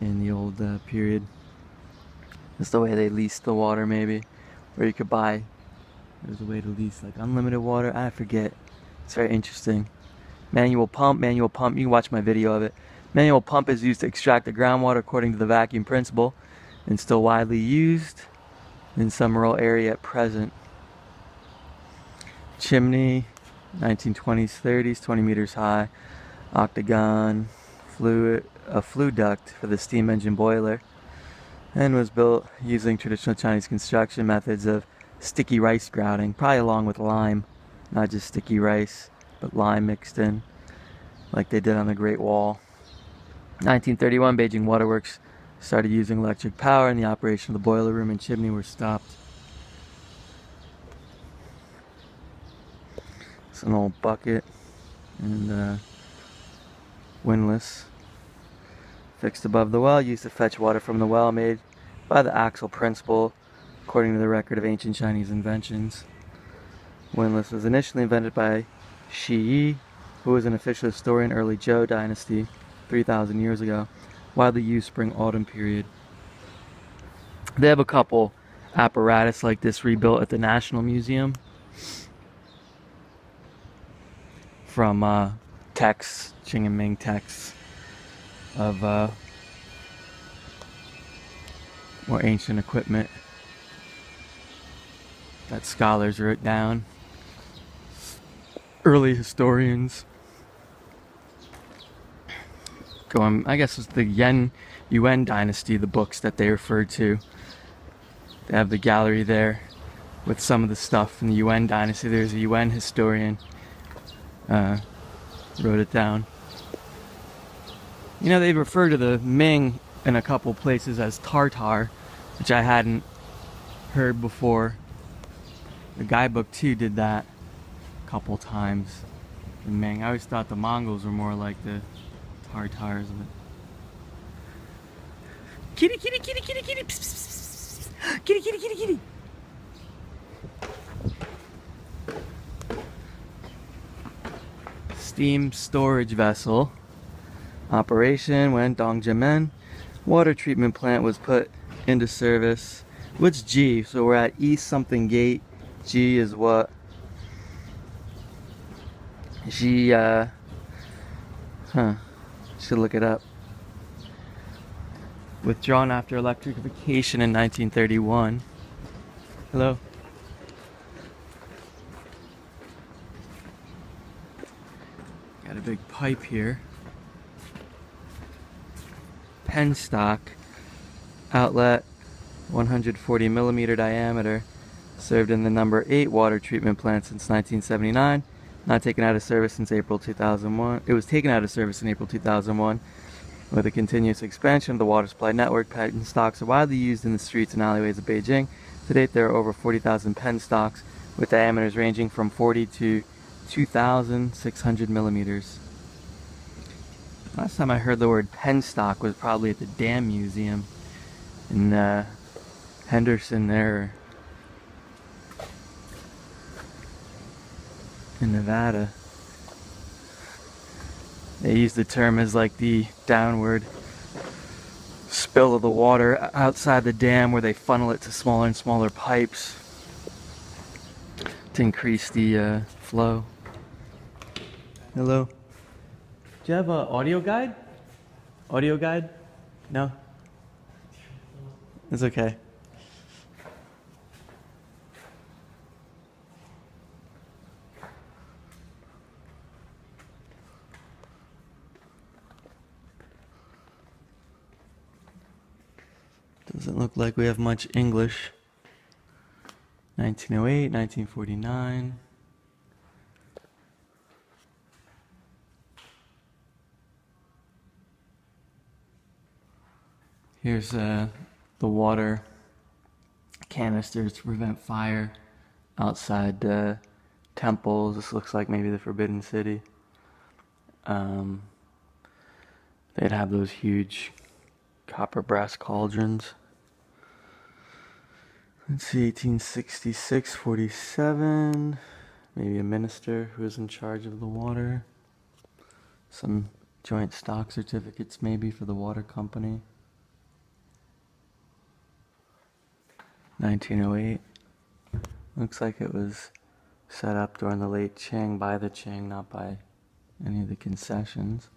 in the old period. It's the way they leased the water, maybe, where you could buy. There's a way to lease like unlimited water. I forget. It's very interesting. Manual pump. You can watch my video of it. Manual pump is used to extract the groundwater according to the vacuum principle, and still widely used in some rural area at present. Chimney, 1920s, 30s, 20 meters high, octagon, a flue duct for the steam engine boiler, and was built using traditional Chinese construction methods of sticky rice grouting, probably along with lime, not just sticky rice, but lime mixed in, like they did on the Great Wall. 1931, Beijing Waterworks started using electric power, and the operation of the boiler room and chimney were stopped. It's an old bucket and windlass fixed above the well, used to fetch water from the well, made by the axle principle according to the record of ancient Chinese inventions. Windlass was initially invented by Shi Yi, who was an official historian early Zhou dynasty 3,000 years ago, widely used spring-autumn period. They have a couple apparatus like this rebuilt at the National Museum from texts, Qing and Ming texts of more ancient equipment that scholars wrote down, early historians. Going, I guess it's the Yuan dynasty, the books that they referred to. They have the gallery there with some of the stuff from the Yuan dynasty. There's a Yuan historian wrote it down. You know, they refer to the Ming in a couple places as Tartar, which I hadn't heard before. The guidebook too did that a couple times. The Ming. I always thought the Mongols were more like the Tartars. But... Kitty, kitty, kitty, kitty, kitty, pss, pss, pss, pss. Kitty, kitty, kitty, kitty. Steam storage vessel operation when Dianmen water treatment plant was put into service. What's G? So we're at East something gate. G is what? G, should look it up. Withdrawn after electrification in 1931. Hello? Got a big pipe here. Penstock outlet, 140 millimeter diameter, served in the number 8 water treatment plant since 1979. Not taken out of service since April 2001. It was taken out of service in April 2001. With a continuous expansion of the water supply network, penstocks are widely used in the streets and alleyways of Beijing. To date, there are over 40,000 penstocks with diameters ranging from 40 to 2,600 millimeters. Last time I heard the word penstock was probably at the Dam Museum in Henderson there, in Nevada. They use the term as like the downward spill of the water outside the dam, where they funnel it to smaller and smaller pipes to increase the flow. Hello? Do you have an audio guide? Audio guide? No? It's okay. Doesn't look like we have much English. 1908, 1949. Here's the water canisters to prevent fire outside temples. This looks like maybe the Forbidden City. They'd have those huge copper brass cauldrons. Let's see, 1866, 47. Maybe a minister who was in charge of the water. Some joint stock certificates maybe for the water company. 1908. Looks like it was set up during the late Qing by the Qing, not by any of the concessions.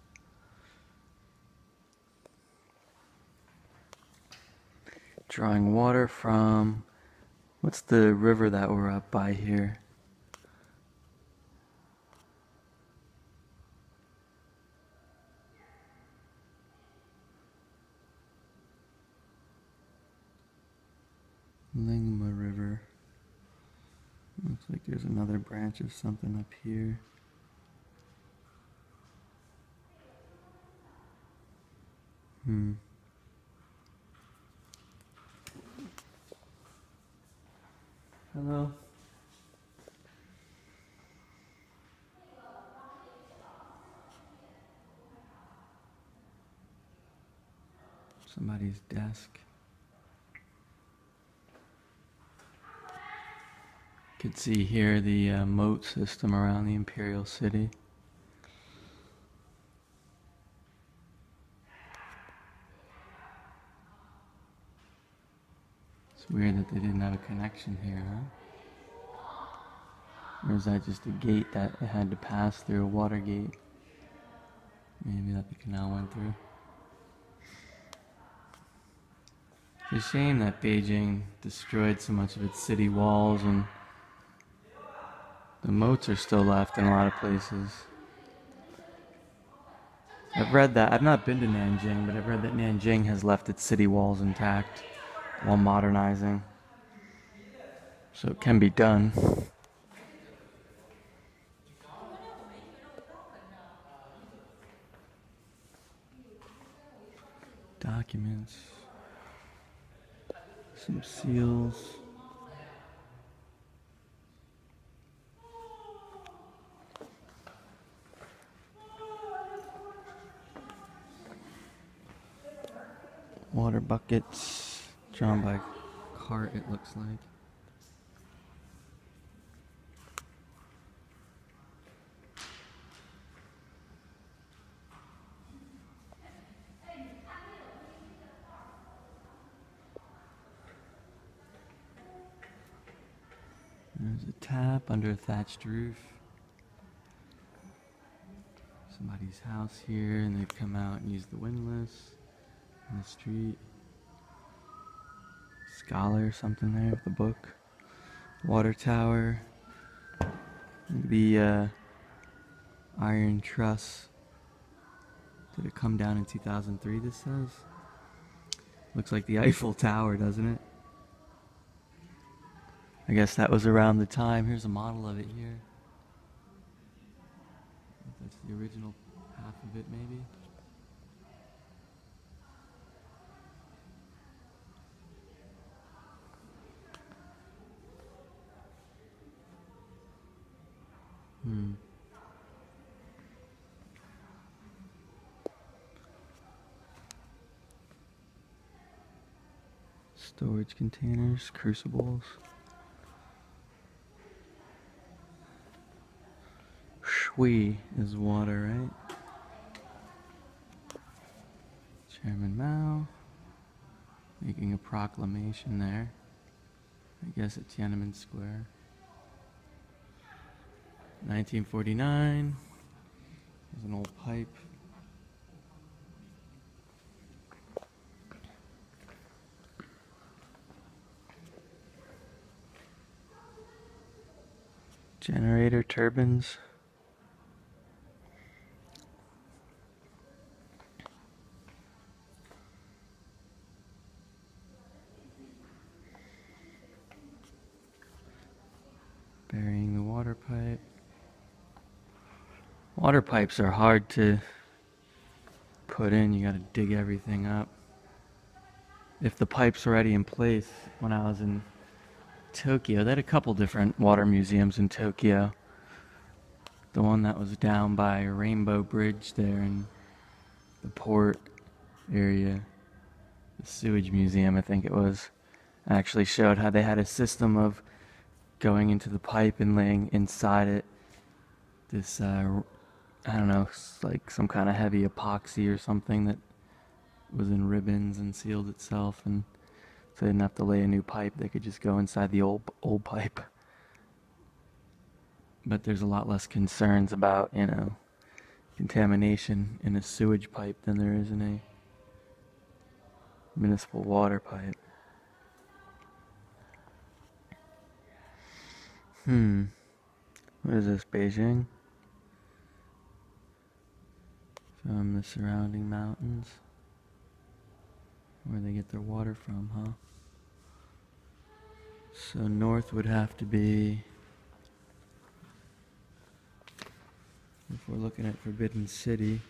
Drawing water from, what's the river that we're up by here? Lingma River. Looks like there's another branch of something up here. Hello. Somebody's desk. You could see here the moat system around the imperial city. It's weird that they didn't have a connection here, huh? Or is that just a gate that it had to pass through, a water gate? Maybe that the canal went through. It's a shame that Beijing destroyed so much of its city walls, and the moats are still left in a lot of places. I've read that. I've not been to Nanjing, but I've read that Nanjing has left its city walls intact while modernizing. So it can be done. Documents. Some seals. Water buckets, drawn by cart, it looks like. There's a tap under a thatched roof. Somebody's house here, and they've come out and used the windlass in the street. Scholar or something there with a book. Water tower. The iron truss. Did it come down in 2003, this says? Looks like the Eiffel Tower, doesn't it? I guess that was around the time. Here's a model of it here. That's the original half of it, maybe. Storage containers, crucibles. Shui is water, right? Chairman Mao making a proclamation there. I guess at Tiananmen Square. 1949. There's an old pipe. Generator turbines. Burying the water pipe. Water pipes are hard to put in. You gotta dig everything up. If the pipe's already in place, when I was in Tokyo, they had a couple different water museums in Tokyo. The one that was down by Rainbow Bridge there in the port area, the sewage museum I think it was, actually showed how they had a system of going into the pipe and laying inside it this, I don't know, like some kind of heavy epoxy or something that was in ribbons and sealed itself, and So they didn't have to lay a new pipe. They could just go inside the old pipe. But there's a lot less concerns about, you know, contamination in a sewage pipe than there is in a municipal water pipe. What is this, Beijing? From the surrounding mountains. Where they get their water from, huh? So north would have to be, if we're looking at Forbidden City,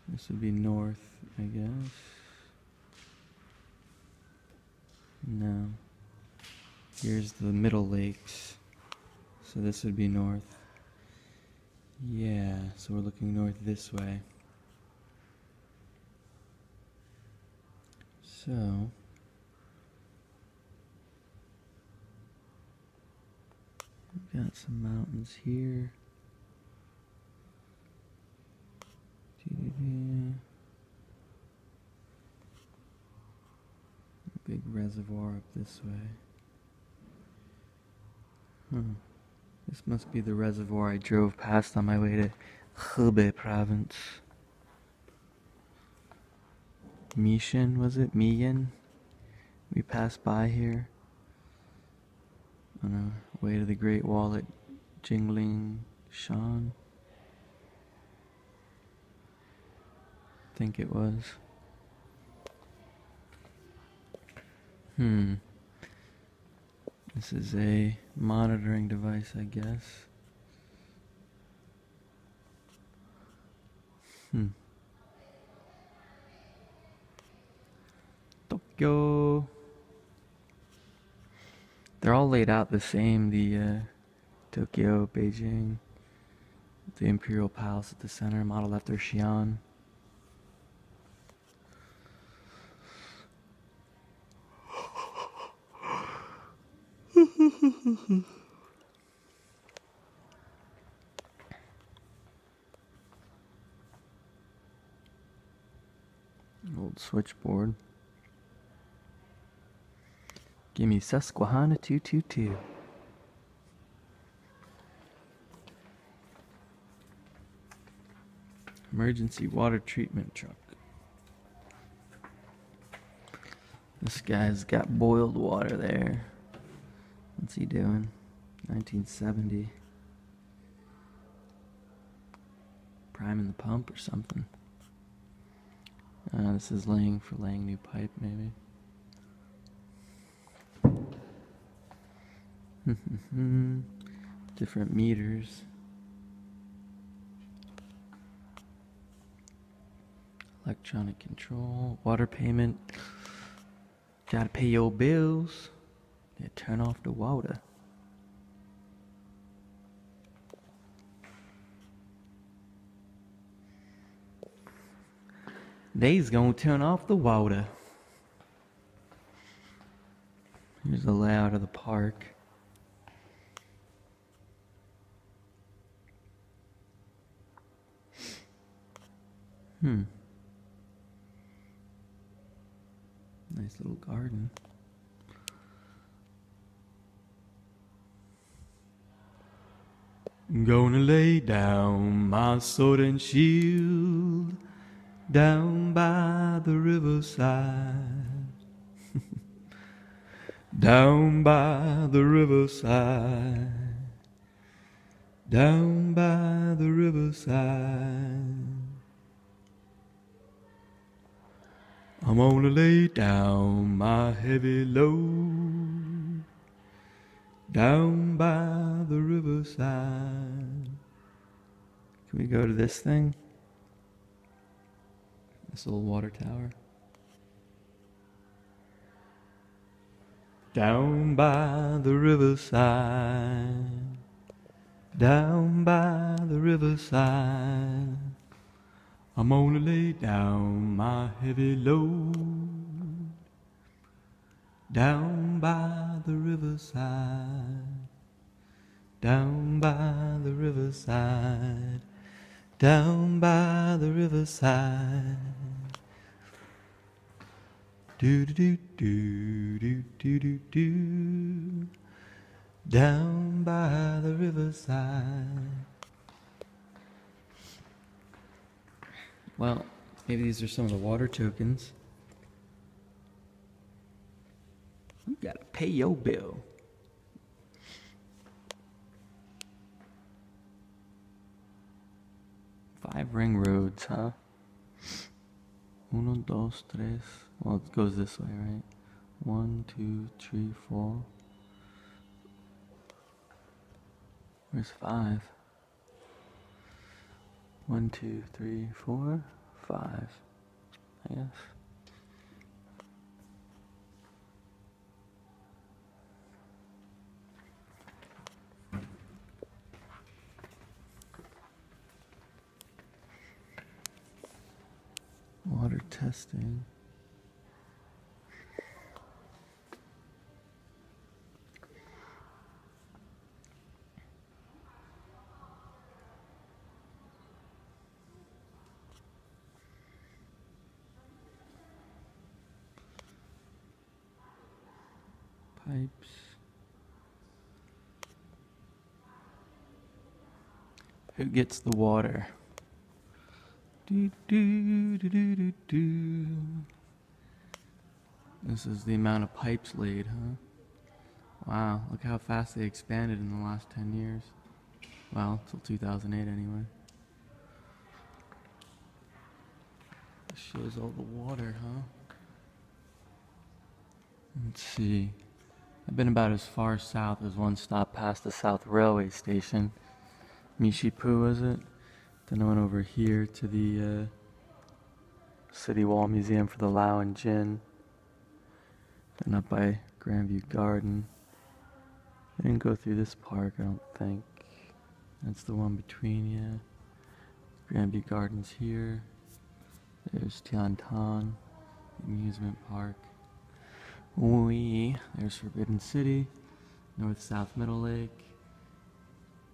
this would be north, I guess. No. Here's the Middle Lakes. So this would be north. Yeah, so we're looking north this way. So we've got some mountains here. A big reservoir up this way. This must be the reservoir I drove past on my way to Hebei province. Mishan, was it? Miyan? We passed by here on our way to the Great Wall at Jingling Shan. I think it was. This is a monitoring device, I guess. Tokyo. They're all laid out the same, the Tokyo, Beijing. The Imperial Palace at the center, modeled after Xi'an. Old switchboard. Give me Susquehanna 222. Emergency water treatment truck. This guy's got boiled water there. What's he doing? 1970. Priming the pump or something. This is laying new pipe, maybe. Different meters. Electronic control. Water payment. Gotta pay your bills. Yeah, turn off the water. They's gonna turn off the water. Here's the layout of the park. Nice little garden. Gonna lay down my sword and shield down by the riverside. Down by the riverside. Down by the riverside. I'm gonna lay down my heavy load down by the riverside. Can we go to this thing? This old water tower. Down by the riverside. Down by the riverside. I'm gonna lay down my heavy load down by the riverside, down by the riverside, down by the riverside. Do do do do do do do. Down by the riverside. Well, maybe these are some of the water tokens. You gotta pay your bill. Five ring roads, huh? Uno, dos, tres. Well, it goes this way, right? 1, 2, 3, 4. Where's 5? 1, 2, 3, 4, 5. I guess. Water testing. Pipes. Who gets the water? Do, do, do, do, do, do. This is the amount of pipes laid, huh? Wow, look how fast they expanded in the last 10 years. Well, till 2008 anyway. This shows all the water, huh? Let's see. I've been about as far south as one stop past the South Railway Station. Mishipu, was it? Then I went over here to the City Wall Museum for the Lao and Jin. Then up by Grandview Garden. I didn't go through this park, I don't think. That's the one between, yeah. Grandview Gardens here. There's Tiantan, amusement park. There's Forbidden City, North-South Middle Lake,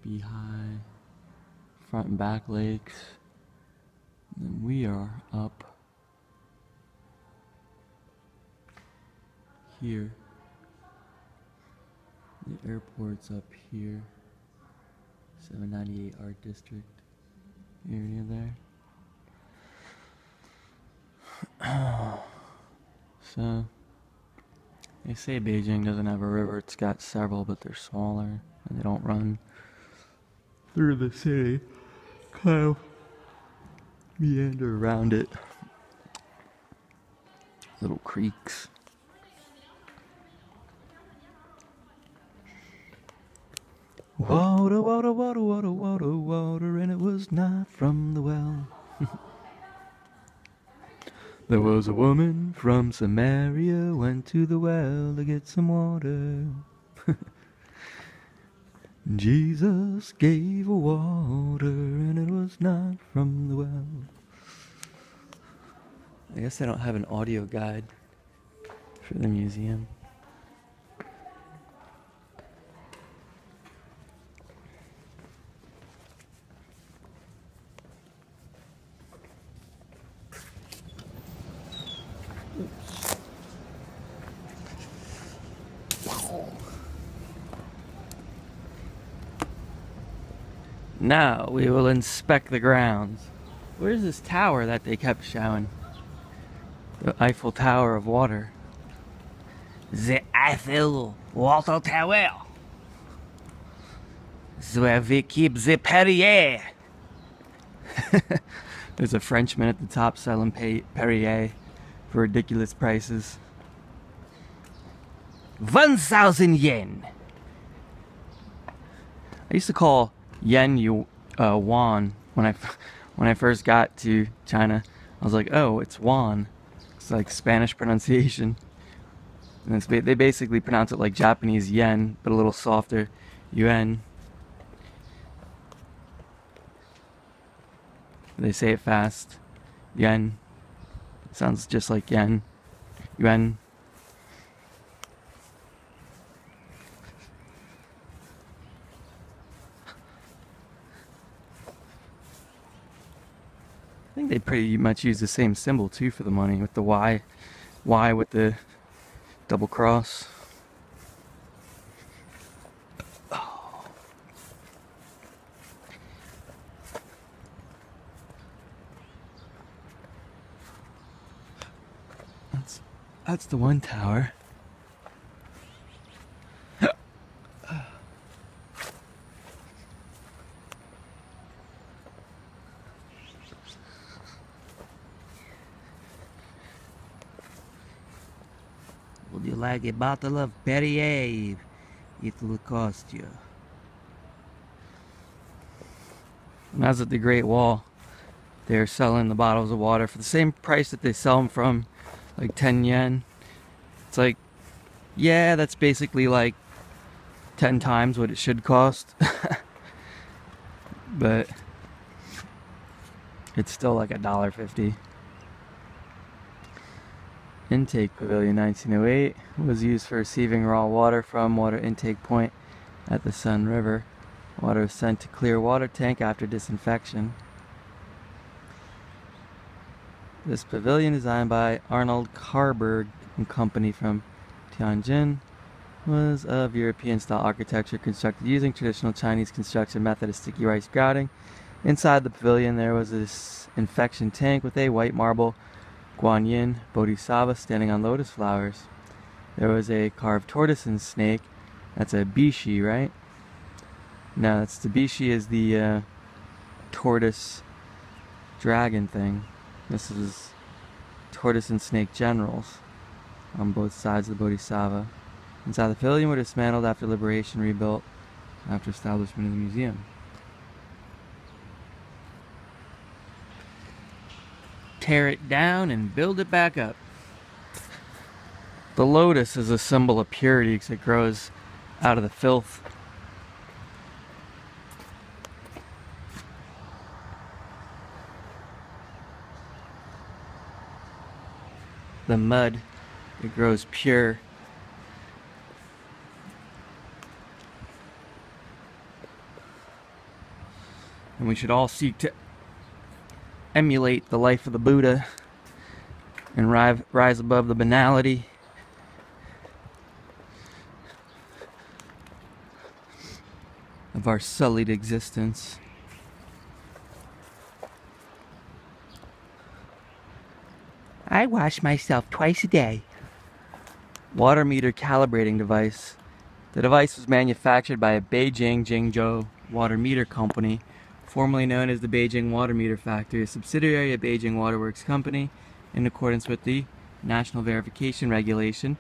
Beehigh, Front and Back Lakes. And then we are up here. The airport's up here. 798 Art District area there. So, they say Beijing doesn't have a river. It's got several, but they're smaller and they don't run through the city. Kind of meander around it. Little creeks. Water, water, water, water, water, water, and it was not from the well. There was a woman from Samaria, went to the well to get some water. Jesus gave her water, and it was not from the well. I guess they don't have an audio guide for the museum. Now we will inspect the grounds. Where's this tower that they kept showing? The Eiffel Tower of Water. The Eiffel Water Tower. It's where we keep the Perrier. There's a Frenchman at the top selling Perrier for ridiculous prices. 1,000 yen. I used to call yen yuan when I first got to China. I was like, oh, it's yuan. It's like Spanish pronunciation. And they basically pronounce it like Japanese yen, but a little softer. Yuan. They say it fast. Yen. Sounds just like yen. Yuan. I think they pretty much use the same symbol too for the money, with the Y Y with the double cross. That's the one tower. Would you like a bottle of Perrier? It will cost you. And that's at the Great Wall. They're selling the bottles of water for the same price that they sell them from, like 10 yen. It's like, yeah, that's basically like 10 times what it should cost. But it's still like $1.50. Intake Pavilion 1908 was used for receiving raw water from water intake point at the Sun River. Water was sent to clear water tank after disinfection. This pavilion, designed by Arnold Carberg and Company from Tianjin, was of European-style architecture constructed using traditional Chinese construction method of sticky rice grouting. Inside the pavilion there was this infection tank with a white marble Guanyin Bodhisattva standing on lotus flowers. There was a carved tortoise and snake. That's a bishi, right? No, that's the bishi is the tortoise dragon thing. This is tortoise and snake generals on both sides of the Bodhisattva. Inside the pavilion were dismantled after liberation, rebuilt after establishment of the museum. Tear it down and build it back up. The lotus is a symbol of purity because it grows out of the filth. The mud, it grows pure. And we should all seek to emulate the life of the Buddha and rise above the banality of our sullied existence. I wash myself twice a day. Water meter calibrating device. The device was manufactured by a Beijing Jingzhou water meter company, formerly known as the Beijing Water Meter Factory, a subsidiary of Beijing Waterworks Company, in accordance with the National Verification Regulation.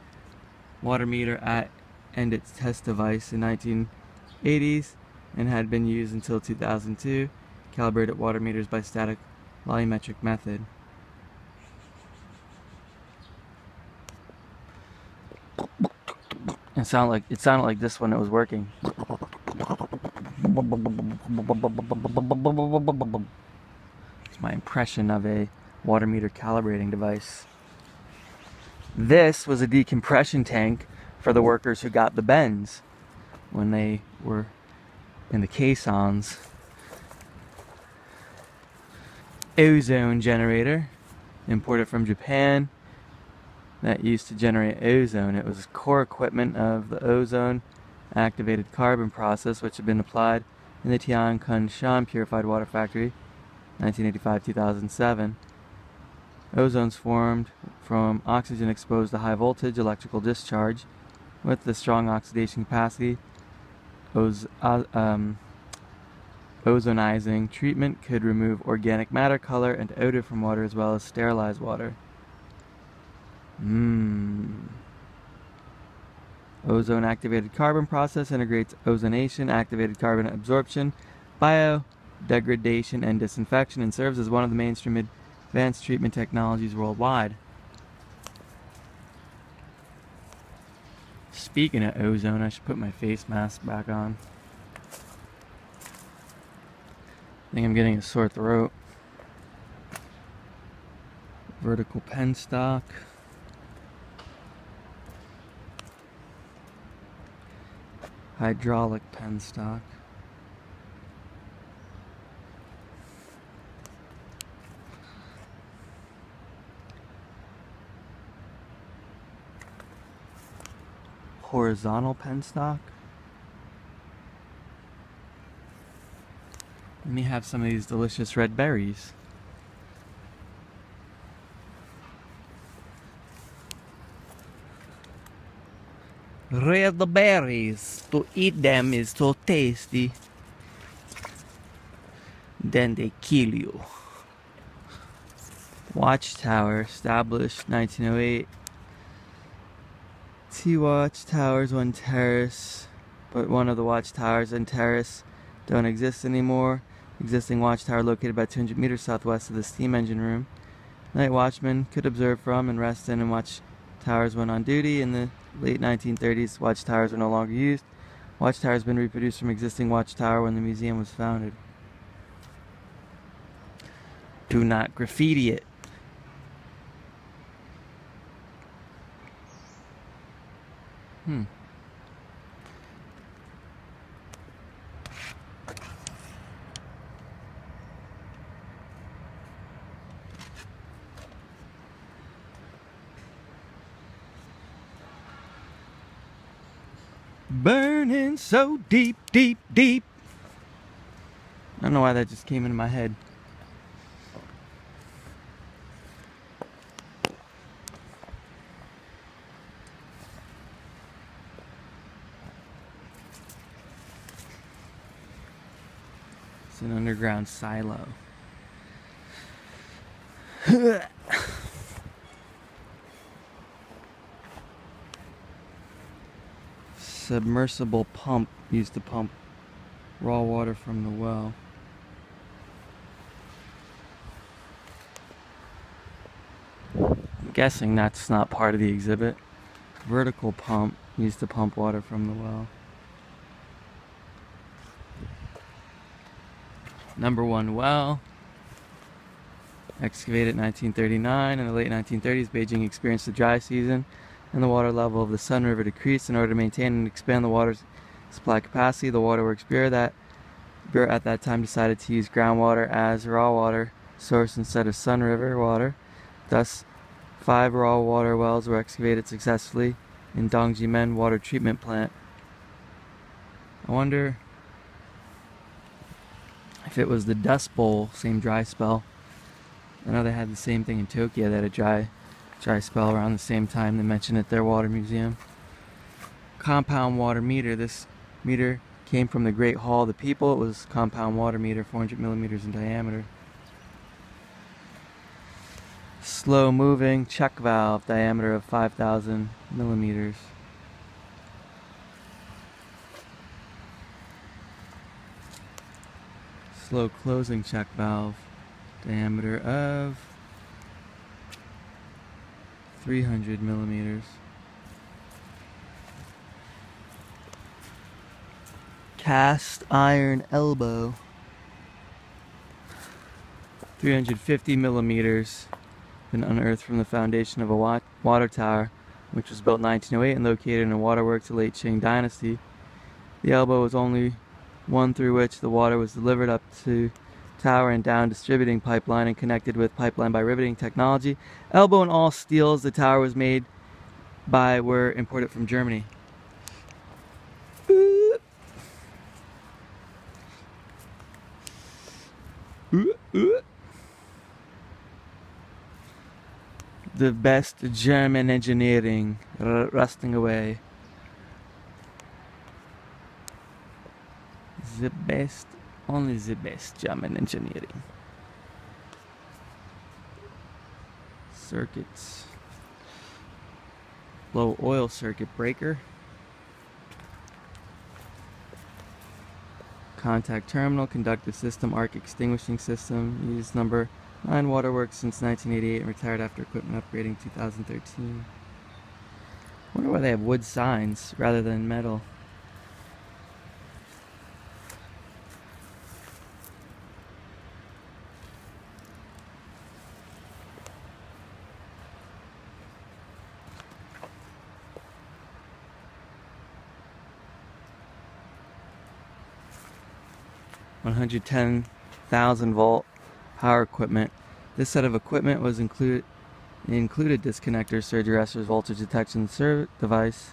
Water meter at and its test device in 1980s and had been used until 2002. Calibrated water meters by static volumetric method. It sounded like this when it was working. It's my impression of a water meter calibrating device. This was a decompression tank for the workers who got the bends when they were in the caissons. Ozone generator, imported from Japan, that used to generate ozone. It was core equipment of the ozone activated carbon process, which had been applied in the Tiankunshan Purified Water Factory, 1985-2007. Ozone's formed from oxygen exposed to high voltage electrical discharge. With the strong oxidation capacity, ozonizing treatment could remove organic matter, color, and odor from water, as well as sterilize water. Ozone activated carbon process integrates ozonation, activated carbon absorption, biodegradation, and disinfection, and serves as one of the mainstream advanced treatment technologies worldwide. Speaking of ozone, I should put my face mask back on. I think I'm getting a sore throat. Vertical pen stock. Hydraulic pen stock. horizontal penstock. Let me have some of these delicious red berries. Red berries, to eat them is so tasty. Then they kill you. Watchtower, established 1908. 2 watchtowers, 1 terrace, but one of the watchtowers and terrace don't exist anymore. Existing watchtower located about 200 meters southwest of the steam engine room. Night watchmen could observe from and rest in and watch towers when on duty. In the late 1930s, watchtowers were no longer used. Watchtower has been reproduced from existing watchtower when the museum was founded. Do not graffiti it. Burning so deep, deep, deep. I don't know why that just came into my head. It's an underground silo. Submersible pump used to pump raw water from the well. I'm guessing that's not part of the exhibit. Vertical pump used to pump water from the well. Number 1 well, excavated in 1939. In the late 1930s, Beijing experienced a dry season and the water level of the Sun River decreased. In order to maintain and expand the water supply capacity, the Waterworks Bureau at that time decided to use groundwater as raw water source instead of Sun River water. Thus, 5 raw water wells were excavated successfully in Dianmen water treatment plant. I wonder if it was the Dust Bowl, same dry spell. I know they had the same thing in Tokyo, they had a dry spell around the same time. They mentioned at their water museum. Compound water meter. This meter came from the Great Hall of the People. It was compound water meter, 400 millimeters in diameter. Slow moving check valve, diameter of 5,000 millimeters. Slow closing check valve, diameter of 300 millimeters. Cast iron elbow, 350 millimeters, been unearthed from the foundation of a water tower, which was built in 1908 and located in a waterworks of the late Qing dynasty. The elbow was only one through which the water was delivered up to tower and down distributing pipeline and connected with pipeline by riveting technology. Elbow and all steels the tower was made by were imported from Germany. The best German engineering rusting away. The best, only the best German engineering. Circuits. Low oil circuit breaker. Contact terminal, conductive system, arc extinguishing system. Used number 9 Waterworks since 1988 and retired after equipment upgrading 2013. Wonder why they have wood signs rather than metal. $110,000 power equipment. This set of equipment was included disconnectors, surge arresters, voltage detection device,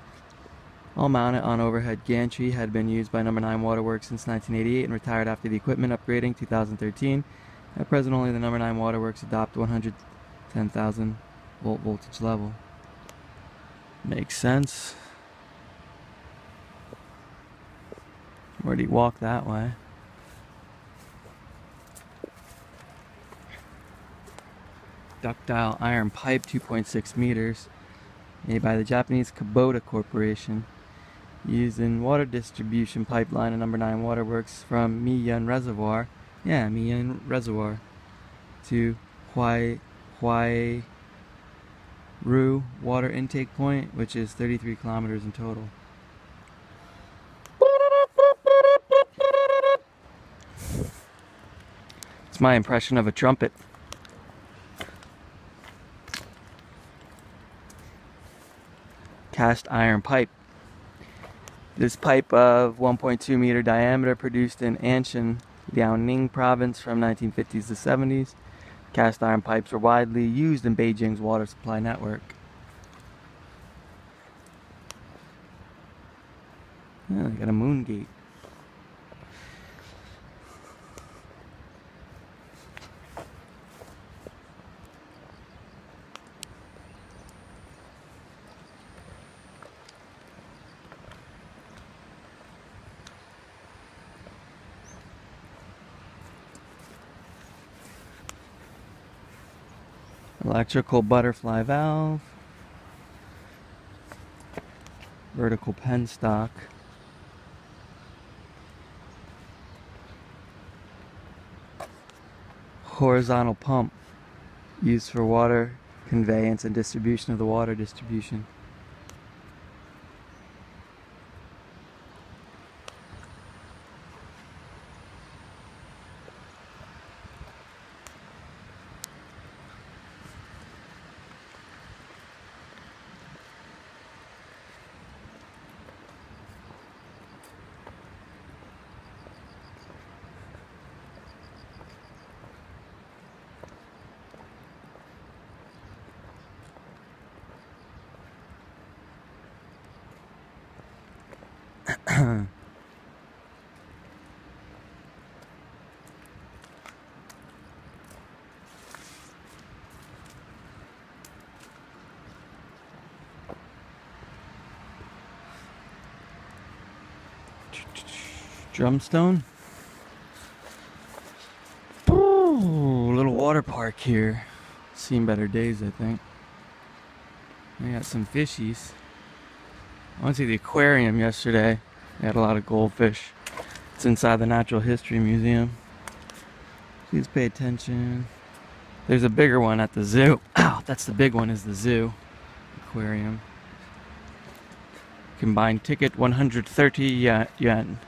all mounted on overhead gantry, had been used by Number 9 Waterworks since 1988 and retired after the equipment upgrading 2013. At present, only the Number 9 Waterworks adopt 110,000 volt voltage level. Makes sense. Already walk that way. Ductile iron pipe, 2.6 meters, made by the Japanese Kubota Corporation, used in water distribution pipeline at Number 9 Waterworks from Miyun Reservoir, to Huai Ru water intake point, which is 33 kilometers in total. It's my impression of a trumpet. Cast iron pipe. This pipe of 1.2 meter diameter, produced in Anshan, Liaoning province from 1950s to 70s. Cast iron pipes are widely used in Beijing's water supply network. Yeah, they got a moon gate. Electrical butterfly valve, vertical penstock, horizontal pump used for water conveyance and distribution of the water distribution. Drumstone. Ooh, little water park here. Seen better days, I think. They got some fishies. I went to the aquarium yesterday. They had a lot of goldfish. It's inside the Natural History Museum. Please pay attention. There's a bigger one at the zoo. Ow, that's the big one, is the zoo aquarium. Combined ticket 130 yuan.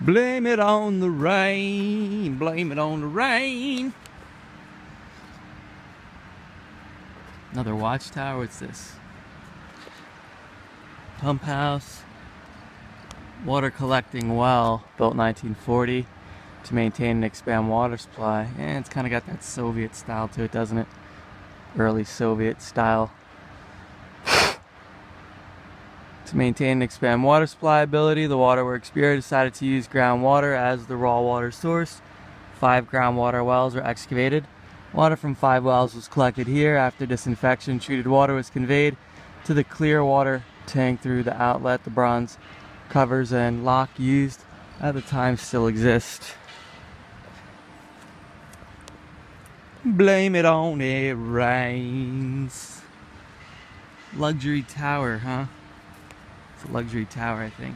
Blame it on the rain, blame it on the rain. Another watchtower, what's this? Pump house. Water collecting well, built 1940 to maintain and expand water supply. And it's kind of got that Soviet style to it, doesn't it? Early Soviet style. To maintain and expand water supply ability, the Waterworks Bureau decided to use groundwater as the raw water source. 5 groundwater wells were excavated. Water from 5 wells was collected here. After disinfection, treated water was conveyed to the clear water tank through the outlet. The bronze covers and lock used at the time still exist. Blame it on it rains. Luxury tower, huh? It's a luxury tower, I think.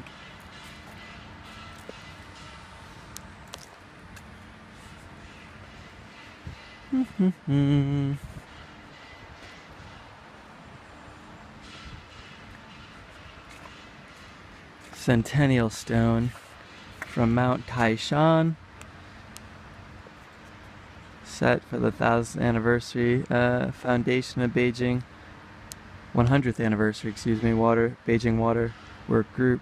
Centennial stone from Mount Taishan. set for the 1000th anniversary foundation of Beijing, 100th anniversary, excuse me, Beijing Water Work Group.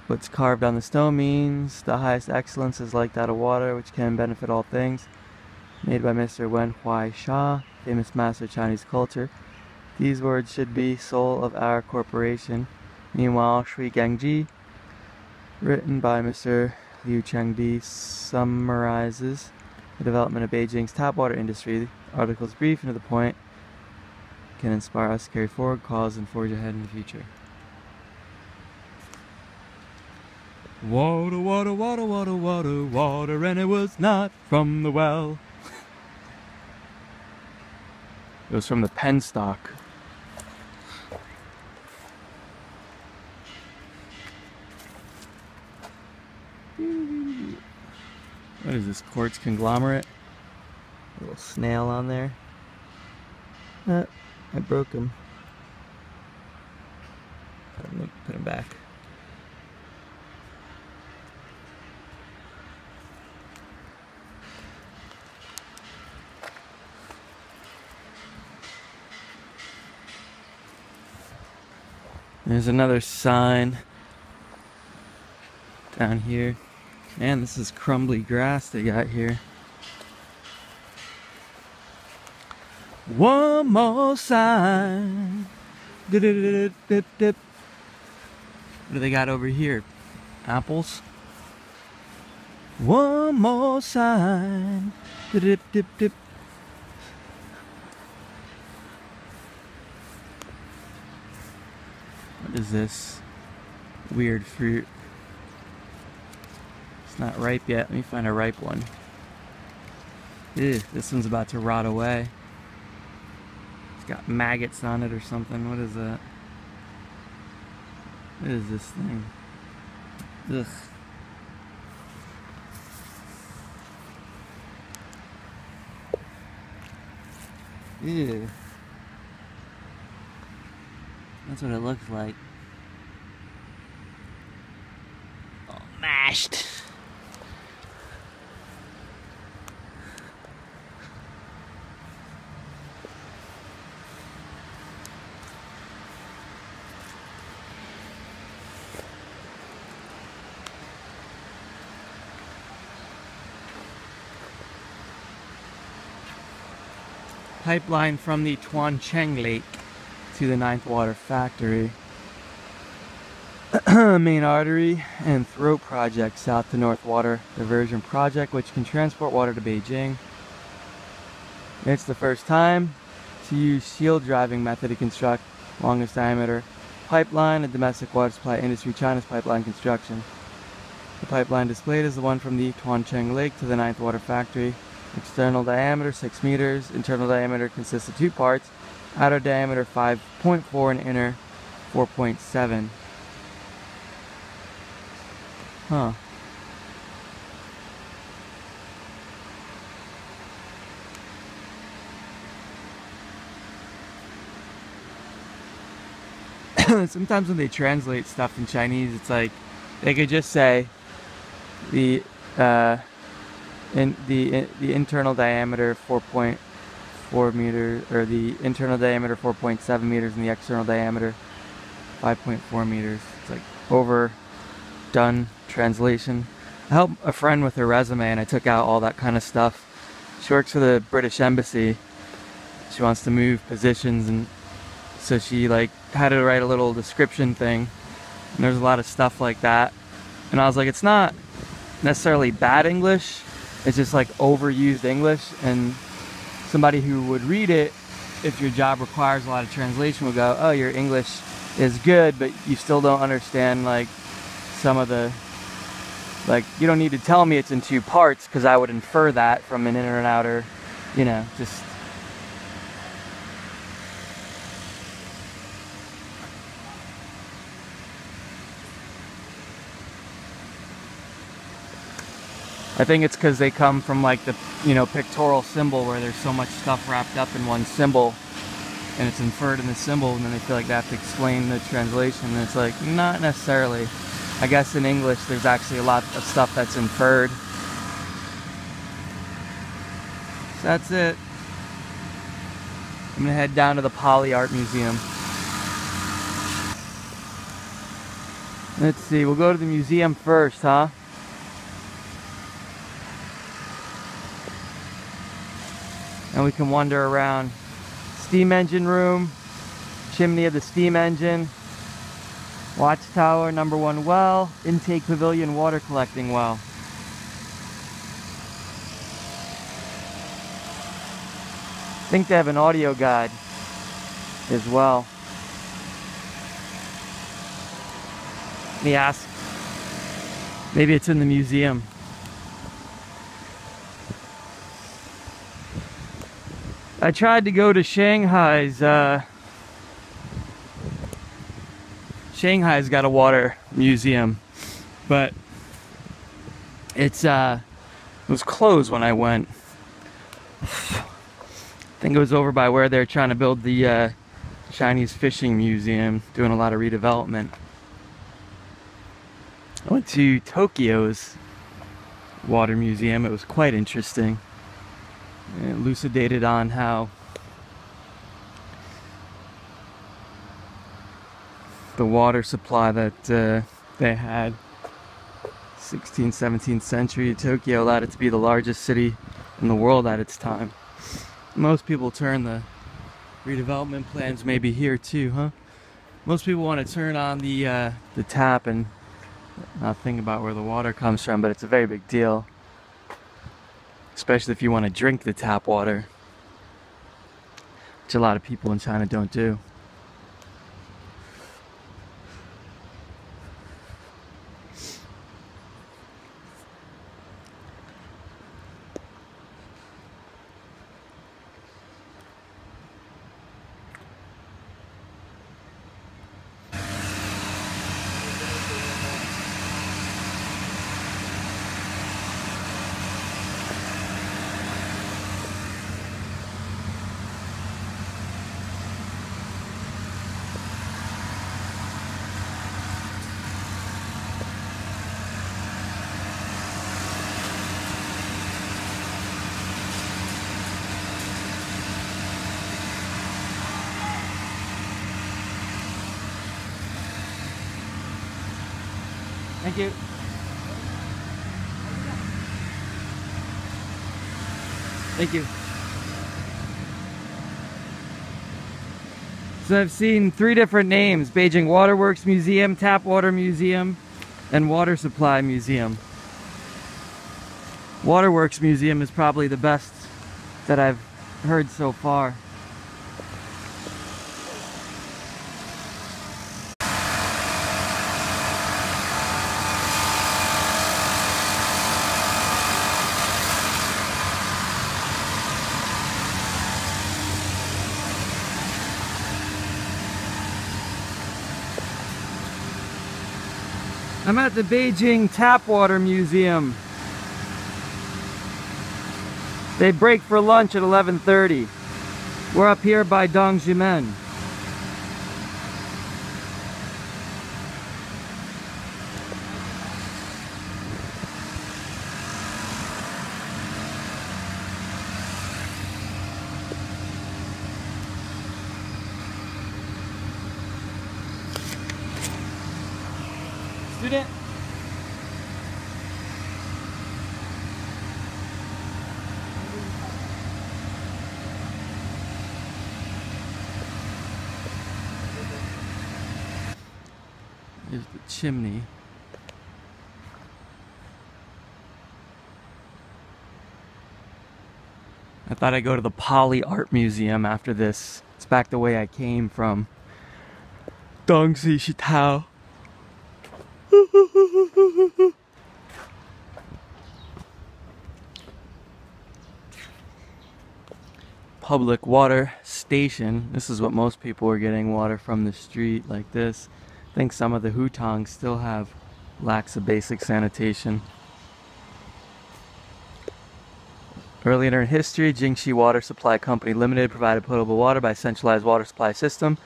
What's carved on the stone means the highest excellence is like that of water, which can benefit all things. Made by Mr. Wen Huai Sha, famous master of Chinese culture. These words should be soul of our corporation. Meanwhile, Shui Gangji, written by Mr. Liu Chengdi, summarizes the development of Beijing's tap water industry. The article is brief and to the point, can inspire us to carry forward cause and forge ahead in the future. Water, water, water, water, water, water, and it was not from the well. It was from the penstock. What is this, quartz conglomerate? A little snail on there. I broke him. Put him back. There's another sign down here. Man, this is crumbly grass they got here. One more sign. Dip, dip, dip, dip. What do they got over here? Apples? One more sign. Dip, dip, dip, dip. What is this weird fruit? It's not ripe yet. Let me find a ripe one. Ew, this one's about to rot away. It's got maggots on it or something. What is that? What is this thing? Ugh. Ew. That's what it looks like. All mashed. Pipeline from the Tuancheng Lake to the Ninth Water Factory. Main artery and throat project, south to north water diversion project, which can transport water to Beijing. It's the first time to use shield driving method to construct longest diameter pipeline in domestic water supply industry, China's pipeline construction. The pipeline displayed is the one from the Tuancheng Lake to the Ninth Water Factory. External diameter 6 meters, internal diameter consists of two parts, outer diameter 5.4 and inner 4.7. Huh. Sometimes when they translate stuff in Chinese, it's like they could just say the internal diameter 4.4 meters, or the internal diameter 4.7 meters, and the external diameter 5.4 meters. It's like overdone translation. I helped a friend with her resume, and I took out all that kind of stuff. She works for the British Embassy. She wants to move positions, and so she like had to write a little description thing. And there's a lot of stuff like that. And I was like, it's not necessarily bad English. It's just like overused English, and somebody who would read it, if your job requires a lot of translation, would go, oh, your English is good, but you still don't understand like some of the, like, you don't need to tell me it's in two parts, because I would infer that from an inner and outer, you know, just. I think it's because they come from like the, you know, pictorial symbol where there's so much stuff wrapped up in one symbol and it's inferred in the symbol, and then they feel like they have to explain the translation, and it's like, not necessarily. I guess in English there's actually a lot of stuff that's inferred. So that's it. I'm gonna head down to the Poly Art Museum. Let's see, we'll go to the museum first, huh? And we can wander around. Steam engine room, chimney of the steam engine, watchtower, #1 well, intake pavilion, water collecting well. I think they have an audio guide as well. Let me ask. Maybe it's in the museum. I tried to go to Shanghai's. Shanghai's got a water museum, but it was closed when I went. I think it was over by where they're trying to build the Chinese fishing museum, doing a lot of redevelopment. I went to Tokyo's water museum. It was quite interesting. It elucidated on how the water supply that they had 16th, 17th century Tokyo allowed it to be the largest city in the world at its time. Most people turn the redevelopment plans maybe here too, huh? Most people want to turn on the tap and not think about where the water comes from, but it's a very big deal. Especially if you want to drink the tap water, which a lot of people in China don't do. Thank you. Thank you. So I've seen 3 different names: Beijing Waterworks Museum, Tap Water Museum, and Water Supply Museum. Waterworks Museum is probably the best that I've heard so far. I'm at the Beijing Tap Water Museum. They break for lunch at 11:30. We're up here by Dongjimen. Student. Here's the chimney. I thought I'd go to the Poly Art Museum after this. It's back the way I came from Dongxi Shitao. Public water station. This is what most people are getting water from the street like this. I think some of the hutongs still have lacks of basic sanitation. Earlier in history, Jingxi Water Supply Company Limited provided potable water by centralized water supply system.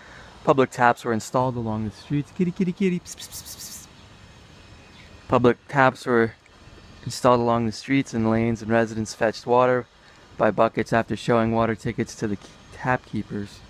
Public taps were installed along the streets. Kitty, kitty, kitty. Pss, pss, pss, pss. Public taps were installed along the streets and lanes, and residents fetched water by buckets after showing water tickets to the tap keepers.